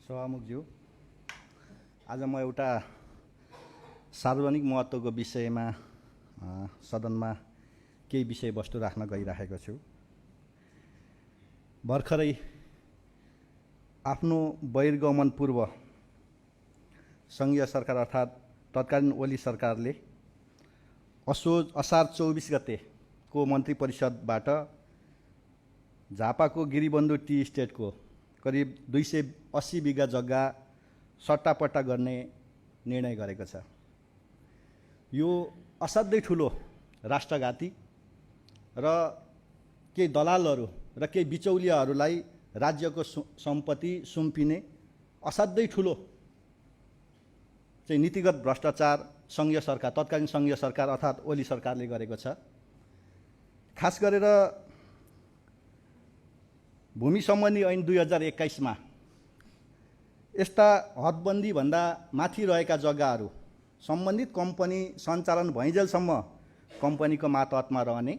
सभामुखज्यू, आज म एउटा सार्वजनिक महत्त्वको विषयमा सदनमा केही विषयवस्तु राख्न गइरहेको छु। भर्खरै आफ्नो बहिर्गमन पूर्व सङ्घीय सरकार अर्थात् तत्कालीन ओली सरकारले असार 24 गतेको मन्त्री परिषदबाट झापाको गिरिबन्धु टी स्टेटको करिब 280 बिघा जग्गा सट्टापट्टा गर्ने निर्णय गरेको छ। यो असाध्यै ठुलो राष्ट्रघाती र केही दलालहरू र केही बिचौलियाहरूलाई राज्यको सम्पत्ति सुम्पिने असाध्यै ठुलो चाहिँ नीतिगत भ्रष्टाचार सङ्घीय सरकार तत्कालीन सङ्घीय सरकार अर्थात् ओली सरकारले गरेको छ। खास गरेर भूमि सम्बन्धी ऐन 2021 मा यस्ता हदबन्दी भन्दा माथि रहेका जग्गाहरू सम्बन्धित कम्पनी सञ्चालन भइन्जेलसम्म कम्पनीको मातहतमा रहने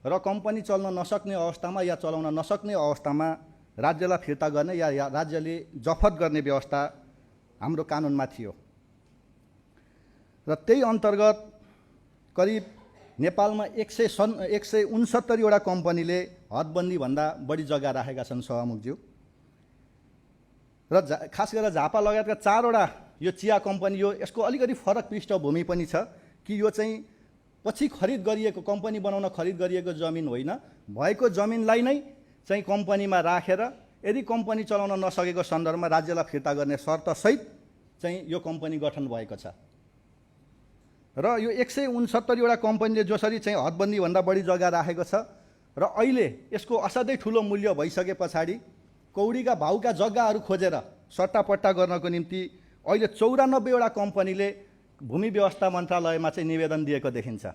र कम्पनी चल्न नसक्ने अवस्थामा या चलाउन नसक्ने अवस्थामा राज्यलाई फिर्ता गर्ने या राज्यले जफत गर्ने व्यवस्था हाम्रो कानुनमा थियो र त्यही अन्तर्गत करिब नेपालमा 169 वटा कम्पनीले हदबन्दी भन्दा बढी जग्गा राखेका छन् सभामुखज्यू। र खास गरेर झापा लगायतका 4 वटा यो चिया कम्पनी यो यसको अलिकति फरक पृष्ठभूमि पनि छ कि यो चाहिँ पछि खरिद गरिएको कम्पनी बनाउन खरिद गरिएको जमिन होइन, भएको जमिनलाई नै चाहिँ कम्पनीमा राखेर यदि कम्पनी चलाउन नसकेको सन्दर्भमा राज्यलाई फिर्ता गर्ने शर्तसहित चाहिँ यो कम्पनी गठन भएको छ। र यो 169 वटा कम्पनीले जसरी चाहिँ हदबन्दी भन्दा बढी जग्गा राखेको छ र अहिले यसको असाध्यै ठुलो मूल्य भइसके पछाडि कौडीका भाउका जग्गाहरू खोजेर सट्टापट्टा गर्नको निम्ति अहिले 94 वटा कम्पनीले भूमि व्यवस्था मन्त्रालयमा चाहिँ निवेदन दिएको देखिन्छ।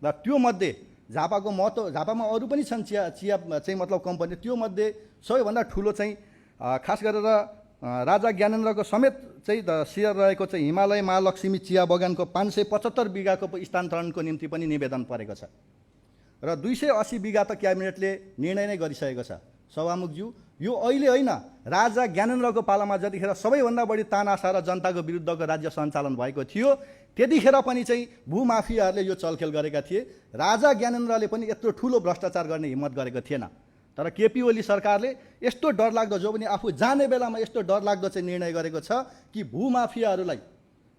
र त्यो मध्ये झापामा अरू पनि छन् चिया चाहिँ मतलब कम्पनी, त्यो मध्ये सबैभन्दा ठुलो चाहिँ खास गरेर राजा ज्ञानेन्द्रको समेत चाहिँ सेयर रहेको चाहिँ हिमालय महालक्ष्मी चिया बगानको 575 बिघाको स्थानान्तरणको निम्ति पनि निवेदन परेको छ र 280 बिघा त क्याबिनेटले निर्णय नै गरिसकेको छ। सभामुखज्यू, यो अहिले होइन, राजा ज्ञानेन्द्रको पालामा जतिखेर सबैभन्दा बढी तानासा र जनताको विरुद्धको राज्य सञ्चालन भएको थियो त्यतिखेर पनि चाहिँ भूमाफियाहरूले यो चलखेल गरेका थिए। राजा ज्ञानेन्द्रले पनि यत्रो ठुलो भ्रष्टाचार गर्ने हिम्मत गरेको थिएन, तर केपी ओली सरकारले यस्तो डरलाग्दो जो पनि आफू जाने बेलामा यस्तो डरलाग्दो चाहिँ निर्णय गरेको छ कि भूमाफियाहरूलाई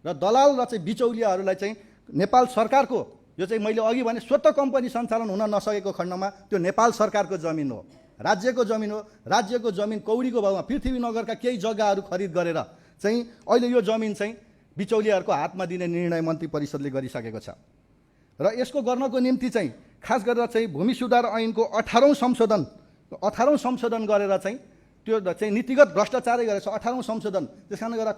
र दलाल र चाहिँ बिचौलियाहरूलाई चाहिँ नेपाल सरकारको यो चाहिँ मैले अघि भने स्वतः कम्पनी सञ्चालन हुन नसकेको खण्डमा त्यो नेपाल सरकारको जमिन हो, राज्यको जमिन हो। राज्यको जमिन कौडीको भाउमा पृथ्वीनगरका केही जग्गाहरू खरिद गरेर चाहिँ अहिले यो जमिन चाहिँ बिचौलियाहरूको हातमा दिने निर्णय मन्त्री परिषदले गरिसकेको छ। र यसको गर्नको निम्ति चाहिँ खास गरेर चाहिँ भूमि सुधार ऐनको 18औं संशोधन गरेर चाहिँ त्यो चाहिँ नीतिगत भ्रष्टाचारै गरेछ। 18औं संशोधन, त्यसकारण गर्दा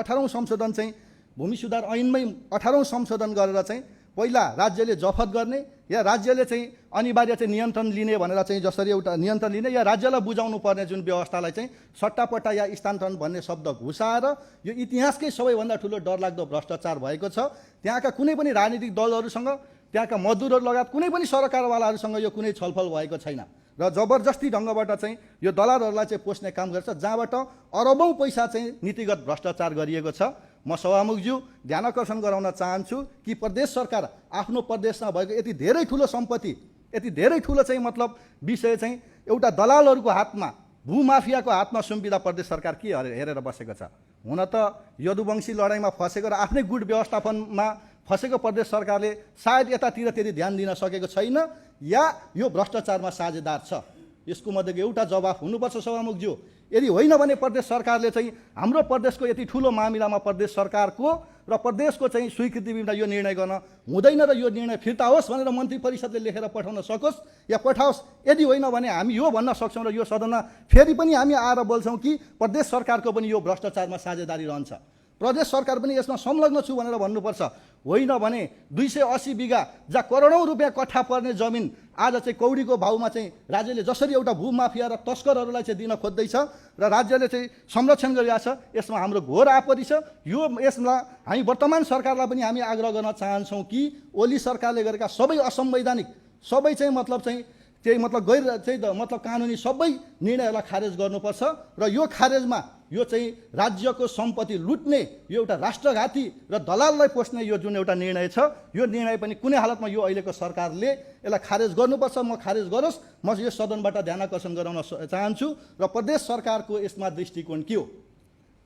18औं संशोधन चाहिँ भूमि सुधार ऐनमै 18औं संशोधन गरेर चाहिँ पहिला राज्यले जफत गर्ने या राज्यले चाहिँ अनिवार्य चाहिँ नियन्त्रण लिने भनेर चाहिँ जसरी एउटा नियन्त्रण लिने या राज्यलाई बुझाउनु पर्ने जुन व्यवस्थालाई चाहिँ सट्टापट्टा या स्थानान्तरण भन्ने शब्द घुसाएर यो इतिहासकै सबैभन्दा ठुलो डरलाग्दो भ्रष्टाचार भएको छ। त्यहाँका कुनै पनि राजनीतिक दलहरूसँग, त्यहाँका मजदुरहरू लगायत कुनै पनि सरकारवालाहरूसँग यो कुनै छलफल भएको छैन र जबरजस्ती ढङ्गबाट चाहिँ यो दलालहरूलाई चाहिँ पोस्ने काम गर्छ, जहाँबाट अरबौं पैसा चाहिँ नीतिगत भ्रष्टाचार गरिएको छ। म सभामुखज्यू ध्यानकर्षण गराउन चाहन्छु कि प्रदेश सरकार आफ्नो प्रदेशमा भएको यति धेरै ठुलो सम्पत्ति, यति धेरै ठुलो चाहिँ मतलब विषय चाहिँ एउटा दलालहरूको हातमा, भूमाफियाको हातमा सुम्पिँदा प्रदेश सरकार के हेरेर बसेको छ। हुन त यदुवंशी लडाइँमा फसेको र आफ्नै गुट व्यवस्थापनमा फसेको प्रदेश सरकारले सायद यतातिर त्यति ध्यान दिन सकेको छैन या यो भ्रष्टाचारमा साझेदार छ। यसको मध्येको एउटा जवाफ हुनुपर्छ सभामुखज्यू। यदि होइन भने प्रदेश सरकारले चाहिँ हाम्रो प्रदेशको यति ठुलो मामिलामा प्रदेश सरकारको र प्रदेशको चाहिँ स्वीकृति बिना यो निर्णय गर्न हुँदैन र यो निर्णय फिर्ता होस् भनेर मन्त्री परिषदले लेखेर पठाउन सकोस् या पठाओस्। यदि होइन भने हामी यो भन्न सक्छौँ र यो सदनमा फेरि पनि हामी आएर बोल्छौँ कि प्रदेश सरकारको पनि यो भ्रष्टाचारमा साझेदारी रहन्छ, प्रदेश सरकार पनि यसमा संलग्न छु भनेर भन्नुपर्छ। होइन भने 280 बिघा जहाँ करोडौं रुपियाँ कट्ठा पर्ने जमिन आज चाहिँ कौडीको भाउमा चाहिँ राज्यले जसरी एउटा भूमाफिया र तस्करहरूलाई चाहिँ दिन खोज्दैछ र राज्यले चाहिँ संरक्षण गरिरहेको छ, यसमा हाम्रो घोर आपत्ति छ। यसमा हामी वर्तमान सरकारलाई पनि हामी आग्रह गर्न चाहन्छौँ कि ओली सरकारले गरेका सबै असंवैधानिक सबै चाहिँ मतलब चाहिँ त्यही मतलब गैर चाहिँ मतलब कानुनी सबै निर्णयहरूलाई खारेज गर्नुपर्छ र यो खारेजमा यो चाहिँ राज्यको सम्पत्ति लुट्ने यो एउटा राष्ट्रघाती र दलाललाई पोस्ने यो जुन एउटा निर्णय छ, यो निर्णय पनि कुनै हालतमा यो अहिलेको सरकारले यसलाई खारेज गर्नुपर्छ। म खारेज गरोस्, म यो सदनबाट ध्यानाकर्षण गराउन चाहन्छु। र प्रदेश सरकारको यसमा दृष्टिकोण के हो,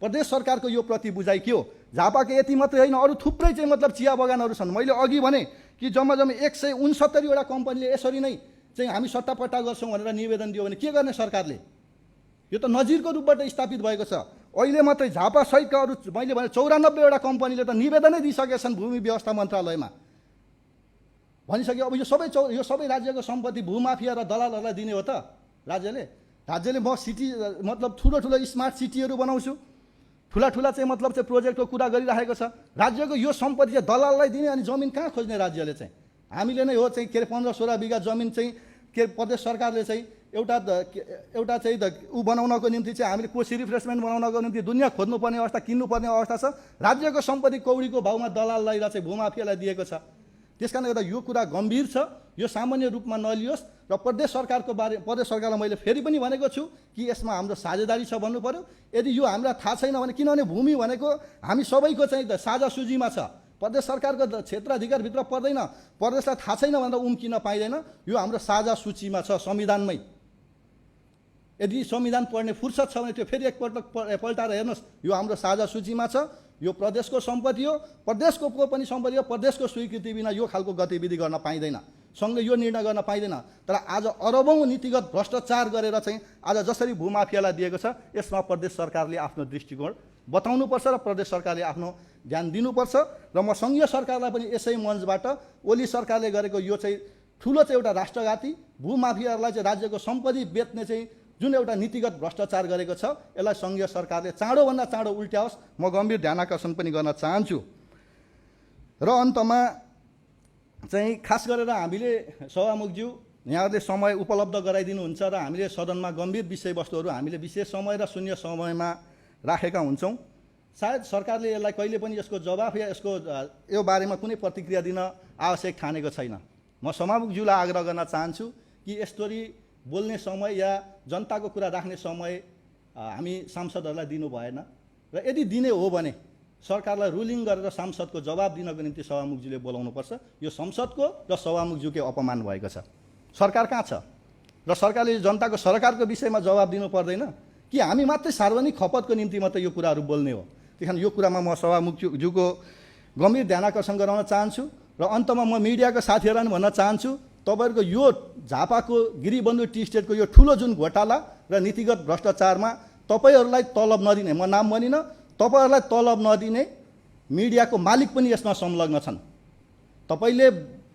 प्रदेश सरकारको यो प्रति बुझाइ के हो? झापाको यति मात्रै होइन, अरू थुप्रै चाहिँ मतलब चिया बगानहरू छन्। मैले अघि भने कि जम्मा 169वटा कम्पनीले यसरी नै चाहिँ हामी सट्टापट्टा गर्छौँ भनेर निवेदन दियो भने के गर्ने सरकारले? यो त नजिरको रूपबाट स्थापित भएको छ। अहिले मात्रै झापा सहितका अरू मैले भने 94वटा कम्पनीले त निवेदनै दिइसकेका छन् भूमि व्यवस्था मन्त्रालयमा। भनिसक्यो अब यो सबै राज्यको सम्पत्ति भूमाफिया र दलालहरूलाई दिने हो त राज्यले म सिटी मतलब ठुलो स्मार्ट सिटीहरू बनाउँछु, ठुला चाहिँ मतलब चाहिँ प्रोजेक्टको कुरा गरिरहेको छ। राज्यको यो सम्पत्ति चाहिँ दलाललाई दिने, अनि जमिन कहाँ खोज्ने राज्यले चाहिँ? हामीले नै हो चाहिँ के अरे 15-16 बिघा जमिन चाहिँ के प्रदेश सरकारले चाहिँ एउटा चाहिँ ऊ बनाउनको निम्ति चाहिँ हामीले कोसी रिफ्रेसमेन्ट बनाउनको निम्ति दुनियाँ खोज्नुपर्ने अवस्था, किन्नुपर्ने अवस्था छ। राज्यको सम्पत्ति कौडीको भाउमा दलाललाई र चाहिँ भूमाफियालाई दिएको छ। त्यसकारणले गर्दा यो कुरा गम्भीर छ, यो सामान्य रूपमा नलियोस्। र प्रदेश सरकारलाई मैले फेरि पनि भनेको छु कि यसमा हाम्रो साझेदारी छ भन्नु पर्यो। यदि यो हामीलाई थाहा छैन भने, किनभने भूमि भनेको हामी सबैको चाहिँ साझा सूचीमा छ, प्रदेश सरकारको क्षेत्राधिकारभित्र पर्दैन, प्रदेशलाई थाहा छैन भनेर उम्किन पाइँदैन। यो हाम्रो साझा सूचीमा छ संविधानमै। यदि संविधान पढ्ने फुर्सद छ भने त्यो फेरि एकपल्ट पल्टाएर हेर्नुहोस्, यो हाम्रो साझा सूचीमा छ। यो प्रदेशको सम्पत्ति हो, प्रदेशको पनि सम्पत्ति हो। प्रदेशको स्वीकृति बिना यो खालको गतिविधि गर्न पाइँदैन, सँगै यो निर्णय गर्न पाइँदैन। तर आज अरबौँ नीतिगत भ्रष्टाचार गरेर चाहिँ आज जसरी भूमाफियालाई दिएको छ, यसमा प्रदेश सरकारले आफ्नो दृष्टिकोण बताउनुपर्छ र प्रदेश सरकारले आफ्नो ध्यान दिनुपर्छ। र म सङ्घीय सरकारलाई पनि यसै मञ्चबाट ओली सरकारले गरेको यो चाहिँ ठुलो चाहिँ एउटा राष्ट्रघाती भूमाफियाहरूलाई चाहिँ राज्यको सम्पत्ति बेच्ने चाहिँ जुन एउटा नीतिगत भ्रष्टाचार गरेको छ, यसलाई सङ्घीय सरकारले चाँडोभन्दा चाँडो उल्ट्याओस्, म गम्भीर ध्यानाकर्षण पनि गर्न चाहन्छु। र अन्तमा चाहिँ खास गरेर हामीले सभामुखज्यू यहाँहरूले समय उपलब्ध गराइदिनुहुन्छ र हामीले सदनमा गम्भीर विषयवस्तुहरू हामीले विशेष समय र शून्य समयमा राखेका हुन्छौँ। सायद सरकारले यसलाई कहिले पनि यसको जवाफ या यो बारेमा कुनै प्रतिक्रिया दिन आवश्यक ठानेको छैन। म सभामुखज्यूलाई आग्रह गर्न चाहन्छु कि यसरी बोल्ने समय या जनताको कुरा राख्ने समय हामी सांसदहरूलाई दिनु भएन, र यदि दिने हो भने सरकारलाई रुलिङ गरेर सांसदको जवाब दिनको निम्ति सभामुखज्यूले बोलाउनुपर्छ। यो संसदको र सभामुखज्यूकै अपमान भएको छ। सरकार कहाँ छ र सरकारले सरकारको विषयमा जवाब दिनु पर्दैन कि हामी मात्रै सार्वजनिक खपतको निम्ति मात्रै यो कुराहरू बोल्ने हो? त्यही कारण यो कुरामा म सभामुखज्यूको गम्भीर ध्यानाकर्षण गराउन चाहन्छु। र अन्तमा म मिडियाको साथीहरूलाई पनि भन्न चाहन्छु, तपाईँहरूको यो झापाको गिरिबन्धु टी स्टेटको यो ठुलो जुन घोटाला र नीतिगत भ्रष्टाचारमा तपाईँहरूलाई तलब नदिने, म नाम भनिनँ, तपाईँहरूलाई तलब नदिने मिडियाको मालिक पनि यसमा संलग्न छन्। तपाईँले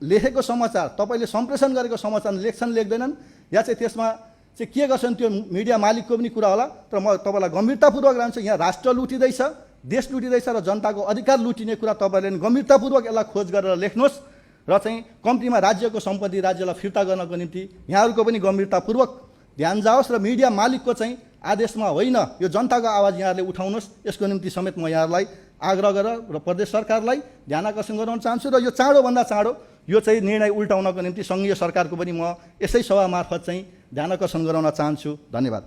लेखेको समाचार, तपाईँले सम्प्रेषण गरेको समाचार लेख्दैनन्, या चाहिँ त्यसमा चाहिँ के गर्छन् त्यो मिडिया मालिकको पनि कुरा होला। तर म तपाईँलाई गम्भीरतापूर्वक राख्छु, यहाँ राष्ट्र लुटिँदैछ, देश लुटिँदैछ र जनताको अधिकार लुटिने कुरा तपाईँले गम्भीरतापूर्वक यसलाई खोज गरेर लेख्नुहोस्। र चाहिँ कम्तीमा राज्यको सम्पत्ति राज्यलाई फिर्ता गर्नको निम्ति यहाँहरूको पनि गम्भीरतापूर्वक ध्यान जाओस् र मिडिया मालिकको चाहिँ आदेशमा होइन, यो जनताको आवाज यहाँहरूले उठाउनुहोस्। यसको निम्ति समेत म यहाँहरूलाई आग्रह गरेर र प्रदेश सरकारलाई ध्यानाकर्षण गराउन चाहन्छु। र यो चाँडोभन्दा चाँडो यो चाहिँ निर्णय उल्टाउनको निम्ति सङ्घीय सरकारको पनि म यसै सभा मार्फत चाहिँ ध्यानाकर्षण गराउन चाहन्छु। धन्यवाद।